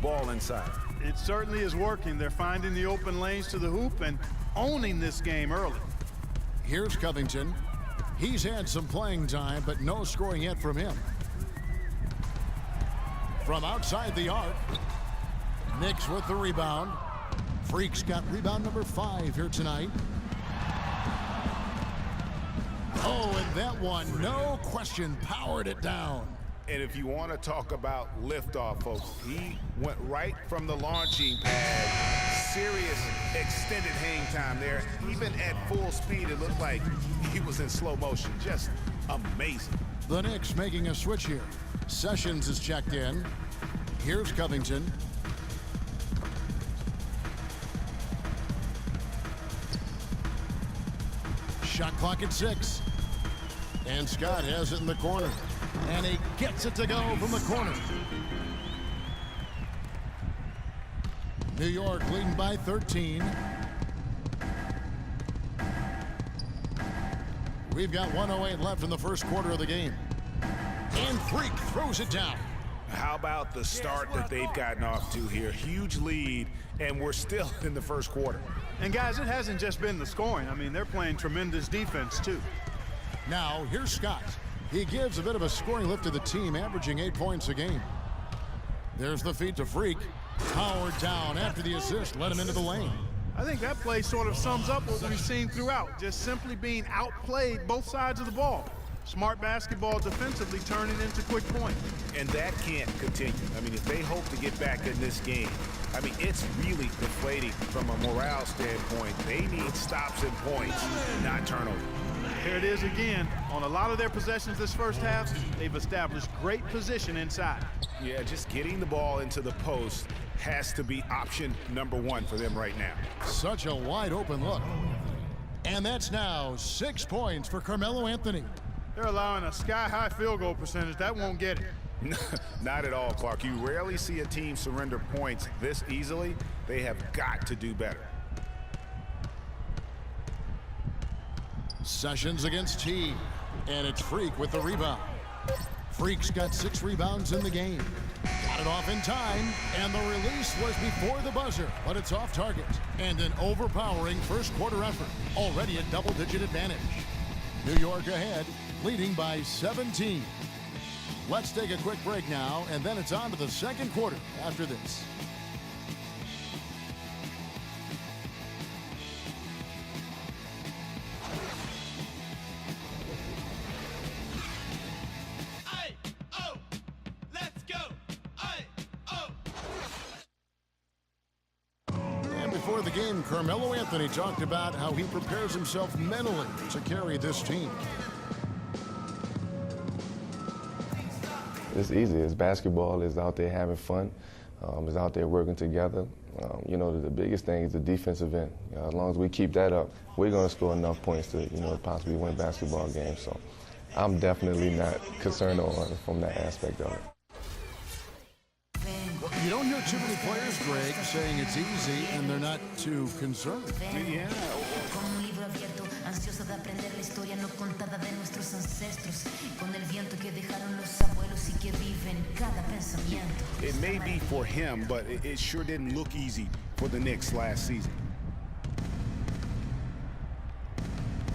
ball inside. It certainly is working. They're finding the open lanes to the hoop and owning this game early. Here's Covington. He's had some playing time, but no scoring yet from him. From outside the arc, Knicks with the rebound. Freak's got rebound number 5 here tonight. Oh, and that one, no question, powered it down. And if you want to talk about liftoff, folks, he went right from the launching pad. Serious extended hang time there. Even at full speed, it looked like he was in slow motion. Just amazing. The Knicks making a switch here. Sessions is checked in. Here's Covington. Shot clock at 6. And Scott has it in the corner. And he gets it to go from the corner. New York leading by 13. We've got 1:08 left in the first quarter of the game. And Freak throws it down. How about the start that they've gotten off to here? Huge lead, and we're still in the first quarter. And guys, it hasn't just been the scoring. I mean, they're playing tremendous defense too. Now, here's Scott. He gives a bit of a scoring lift to the team, averaging 8 points a game. There's the feed to Freak. Powered down after the assist, led him into the lane. I think that play sort of sums up what we've seen throughout, just simply being outplayed both sides of the ball. Smart basketball defensively turning into quick points. And that can't continue. I mean, if they hope to get back in this game, I mean, it's really deflating from a morale standpoint. They need stops and points, not turnovers. Here it is again. On a lot of their possessions this first half, they've established great position inside. Yeah, just getting the ball into the post has to be option number 1 for them right now. Such a wide open look. And that's now 6 points for Carmelo Anthony. They're allowing a sky-high field goal percentage. That won't get it. Not at all, Clark. You rarely see a team surrender points this easily. They have got to do better. Sessions against T. And it's Freak with the rebound. Freak's got 6 rebounds in the game. Got it off in time, and the release was before the buzzer, but it's off target. And an overpowering first quarter effort. Already a double-digit advantage. New York ahead, leading by 17. Let's take a quick break now, and then it's on to the second quarter after this. Before the game, Carmelo Anthony talked about how he prepares himself mentally to carry this team. It's easy. It's basketball. It's out there having fun. It's out there working together. You know, the biggest thing is the defensive end. You know, as long as we keep that up, we're going to score enough points to, you know, possibly win basketball games. So I'm definitely not concerned from that aspect of it. You don't hear too many players, Greg, saying it's easy and they're not too concerned. Yeah. It may be for him, but it sure didn't look easy for the Knicks last season.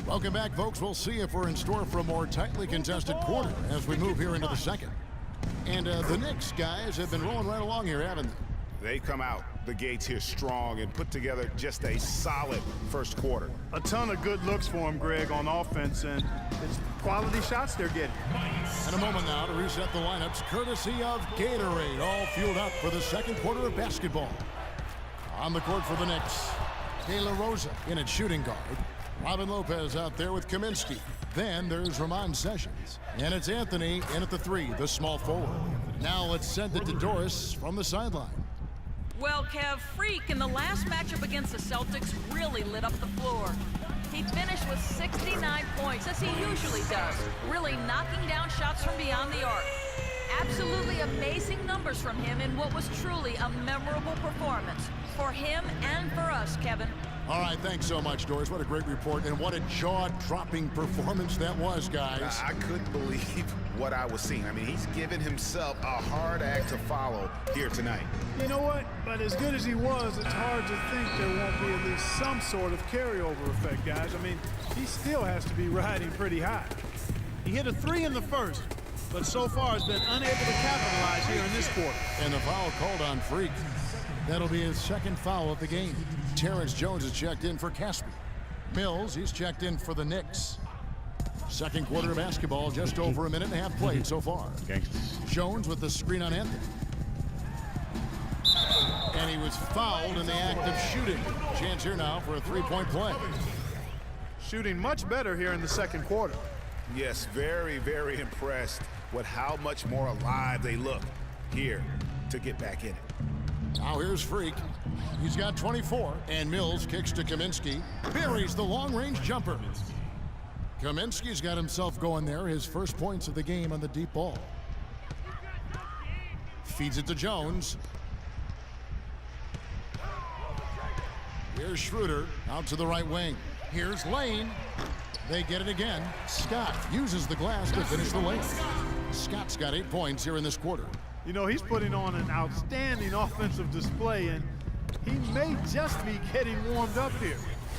Welcome back, folks. We'll see if we're in store for a more tightly contested quarter as we move here into the second. And the Knicks guys have been rolling right along here, haven't they? They come out the gates here strong and put together just a solid first quarter. A ton of good looks for him, Greg, on offense, and it's quality shots they're getting. And a moment now to reset the lineups, courtesy of Gatorade, all fueled up for the second quarter of basketball. On the court for the Knicks, De La Rosa in at shooting guard. Robin Lopez out there with Kaminsky. Then there's Ramon Sessions. And it's Anthony in at the 3, the small forward. Now let's send it to Doris from the sideline. Well, Kev, Freak in the last matchup against the Celtics really lit up the floor. He finished with 69 points, as he usually does, really knocking down shots from beyond the arc. Absolutely amazing numbers from him in what was truly a memorable performance for him and for us, Kevin. All right, thanks so much, Doris. What a great report, and what a jaw-dropping performance that was, guys. I couldn't believe what I was seeing. I mean, he's given himself a hard act to follow here tonight. You know what? But as good as he was, it's hard to think there won't be at least some sort of carryover effect, guys. I mean, he still has to be riding pretty high. He hit a 3 in the first, but so far has been unable to capitalize here in this quarter. And the foul called on Freak. That'll be his second foul of the game. Terrence Jones is checked in for Caspi. Mills, he's checked in for the Knicks. Second quarter of basketball, just over a minute and a half played so far. Jones with the screen on Anthony. And he was fouled in the act of shooting. Chance here now for a three-point play. Shooting much better here in the second quarter. Yes, very, very impressed with how much more alive they look here to get back in it. Now here's Freak. He's got 24, and Mills kicks to Kaminsky. Buries the long-range jumper. Kaminsky's got himself going there, his first points of the game on the deep ball. Feeds it to Jones. Here's Schroeder out to the right wing. Here's Lane. They get it again. Scott uses the glass to finish the lane. Scott's got 8 points here in this quarter. You know, he's putting on an outstanding offensive display, and he may just be getting warmed up here.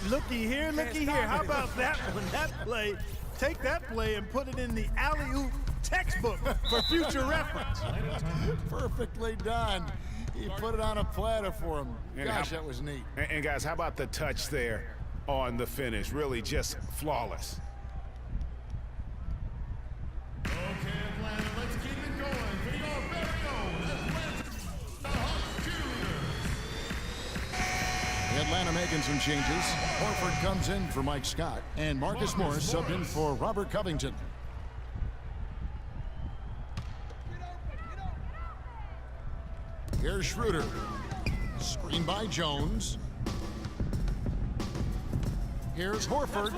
Looky here, looky here. How about that one? That play, take that play and put it in the alley-oop textbook for future reference. Perfectly done. He put it on a platter for him. Gosh, that was neat. And guys, how about the touch there on the finish? Really just flawless. Okay, Atlanta, let's keep it going. We go very Atlanta making some changes. Horford comes in for Mike Scott, and Marcus Morris subbed in for Robert Covington. Here's Schroeder. Screen by Jones. Here's Horford.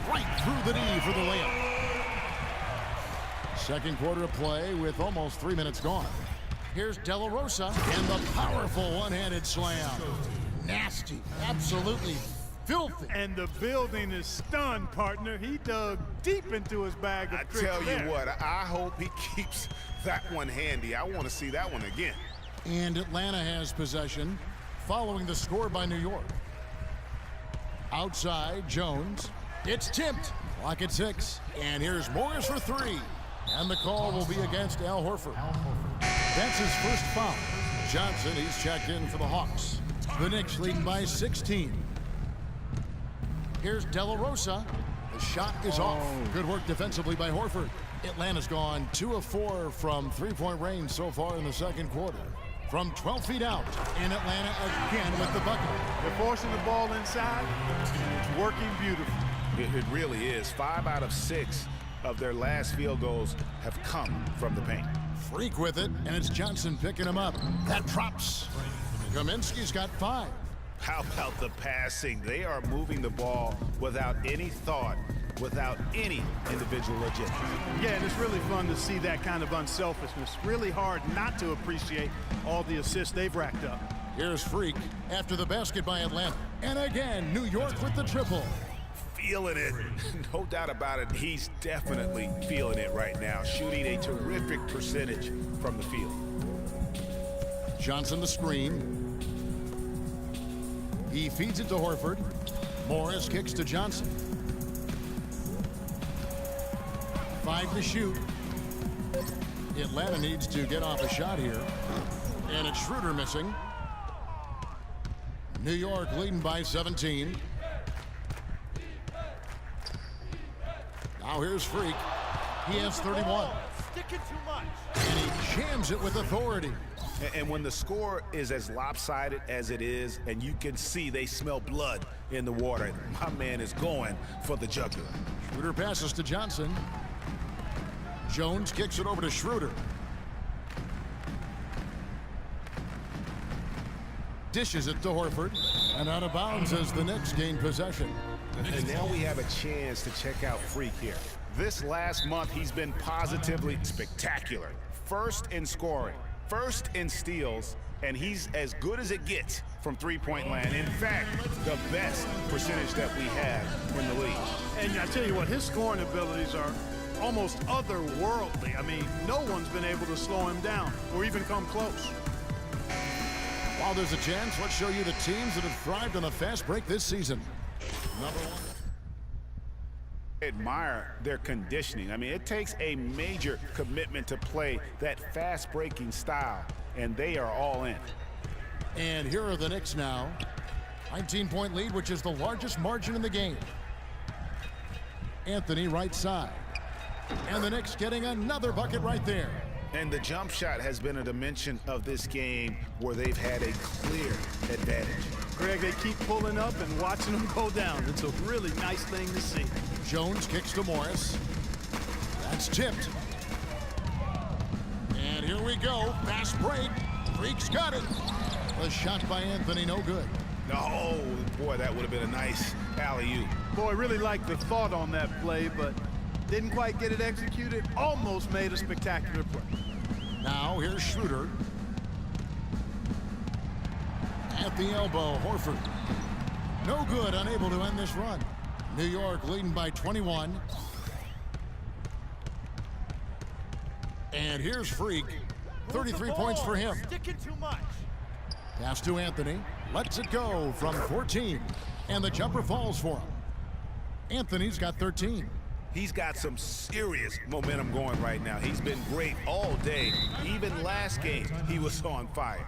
Right through the knee for the layup. Second quarter of play with almost 3 minutes gone. Here's De La Rosa and the powerful one-handed slam. Nasty, absolutely filthy. And the building is stunned, partner. He dug deep into his bag of tricks. I tell there. you what, I hope he keeps that one handy. I want to see that one again. And Atlanta has possession following the score by New York. Outside, Jones. It's tipped. Clock at 6. And here's Morris for 3. And the call will be against Al Horford. That's his first foul. Johnson, he's checked in for the Hawks. The Knicks leading by 16. Here's De La Rosa. The shot is off. Good work defensively by Horford. Atlanta's gone 2 of 4 from three-point range so far in the second quarter. From 12 feet out, and Atlanta again with the bucket. They're forcing the ball inside. It's working beautifully. It really is. 5 out of 6 of their last field goals have come from the paint. Freak with it, and it's Johnson picking him up. That drops. Kaminsky's got 5. How about the passing? They are moving the ball without any thought, without any individual agenda. Yeah, and it's really fun to see that kind of unselfishness. Really hard not to appreciate all the assists they've racked up. Here's Freak after the basket by Atlanta. And again, New York with the triple. Feeling it. No doubt about it. He's definitely feeling it right now. Shooting a terrific percentage from the field. Johnson the screen. He feeds it to Horford. Morris kicks to Johnson. 5 to shoot. Atlanta needs to get off a shot here. And it's Schroeder missing. New York leading by 17. Now here's Freak. He has 31. Sticking too much. And he jams it with authority. And when the score is as lopsided as it is, and you can see they smell blood in the water, my man is going for the jugular. Schroeder passes to Johnson. Jones kicks it over to Schroeder. Dishes it to Horford. And out of bounds as the Knicks gain possession. And now we have a chance to check out Freak here. This last month, he's been positively spectacular. First in scoring, first in steals, and he's as good as it gets from three-point land. In fact, the best percentage that we have in the league. And I tell you what, his scoring abilities are almost otherworldly. I mean, no one's been able to slow him down or even come close. While there's a chance, let's show you the teams that have thrived on the fast break this season. Number 1. Admire their conditioning. I mean, it takes a major commitment to play that fast-breaking style, and they are all in. And here are the Knicks now. 19-point lead, which is the largest margin in the game. Anthony right side. And the Knicks getting another bucket right there. And the jump shot has been a dimension of this game where they've had a clear advantage. Greg, they keep pulling up and watching them go down. It's a really nice thing to see. Jones kicks to Morris. That's tipped. And here we go. Fast break. Freak's got it. The shot by Anthony, no good. Oh, boy, that would have been a nice alley-oop. Boy, really liked the thought on that play, but didn't quite get it executed. Almost made a spectacular play. Now here's Schroeder. At the elbow, Horford. No good, unable to end this run. New York leading by 21. And here's Freak. 33 points for him. Sticking too much. Pass to Anthony. Lets it go from 14. And the jumper falls for him. Anthony's got 13. He's got some serious momentum going right now. He's been great all day. Even last game, he was on fire.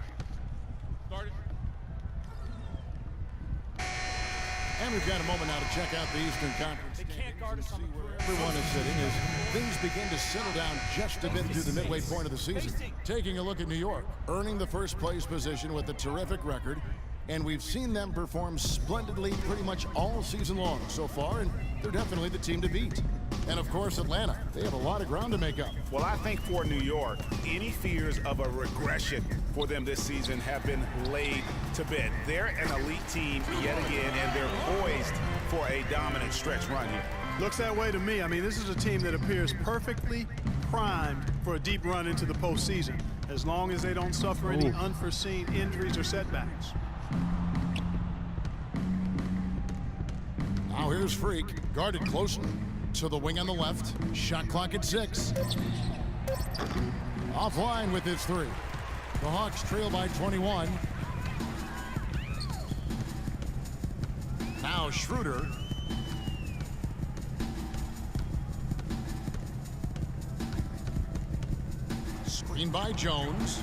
And we've got a moment now to check out the Eastern Conference. They can't guard us on where everyone is sitting as things begin to settle down just a bit through the midway point of the season. Taking a look at New York, earning the first place position with a terrific record. And we've seen them perform splendidly pretty much all season long so far, and they're definitely the team to beat. And of course, Atlanta, they have a lot of ground to make up. Well, I think for New York, any fears of a regression for them this season have been laid to bed. They're an elite team yet again, and they're poised for a dominant stretch run here. Looks that way to me. I mean, this is a team that appears perfectly primed for a deep run into the postseason, as long as they don't suffer any unforeseen injuries or setbacks. Now here's Freak, guarded closely to the wing on the left. Shot clock at 6. Offline with his 3. The Hawks trail by 21. Now Schroeder. Screen by Jones.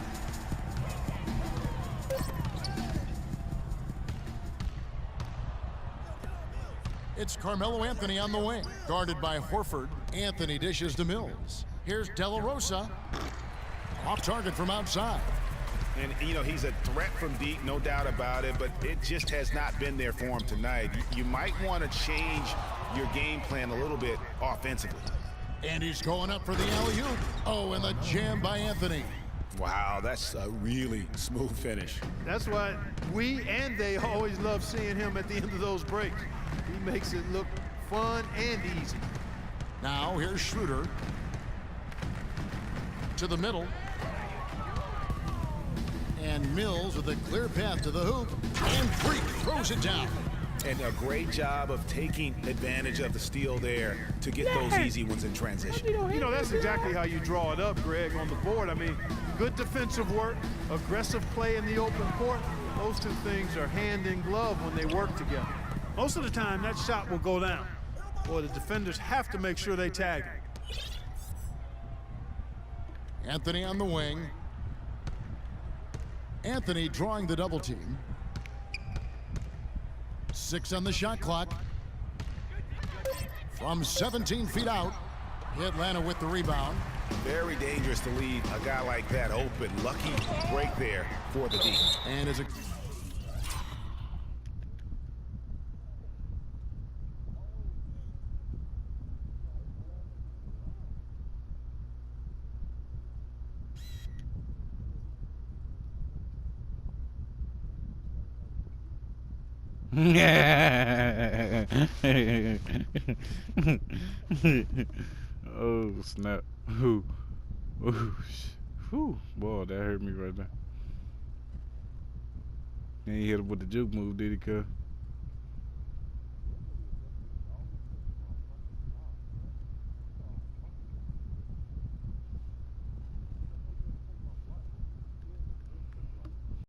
It's Carmelo Anthony on the wing, guarded by Horford. Anthony dishes to Mills. Here's De La Rosa. Off target from outside. And, you know, he's a threat from deep, no doubt about it, but it just has not been there for him tonight. You might want to change your game plan a little bit offensively. And he's going up for the alley-oop. Oh, and the jam by Anthony. Wow, that's a really smooth finish. That's why we and they always love seeing him at the end of those breaks. He makes it look fun and easy. Now here's Schroeder. To the middle. And Mills with a clear path to the hoop. And Freak throws it down. And a great job of taking advantage of the steal there to get those easy ones in transition. You know, that's exactly how you draw it up, Greg, on the board. I mean, good defensive work, aggressive play in the open court. Those two things are hand in glove when they work together. Most of the time, that shot will go down. Boy, the defenders have to make sure they tag him. Anthony on the wing. Anthony drawing the double team. 6 on the shot clock. From 17 feet out. Atlanta with the rebound. Very dangerous to leave a guy like that open. Lucky break there for the D. And as a Oh snap! Ooh, ooh, whew. Boy, that hurt me right there. He ain't hit him with the juke move, did he, cuz?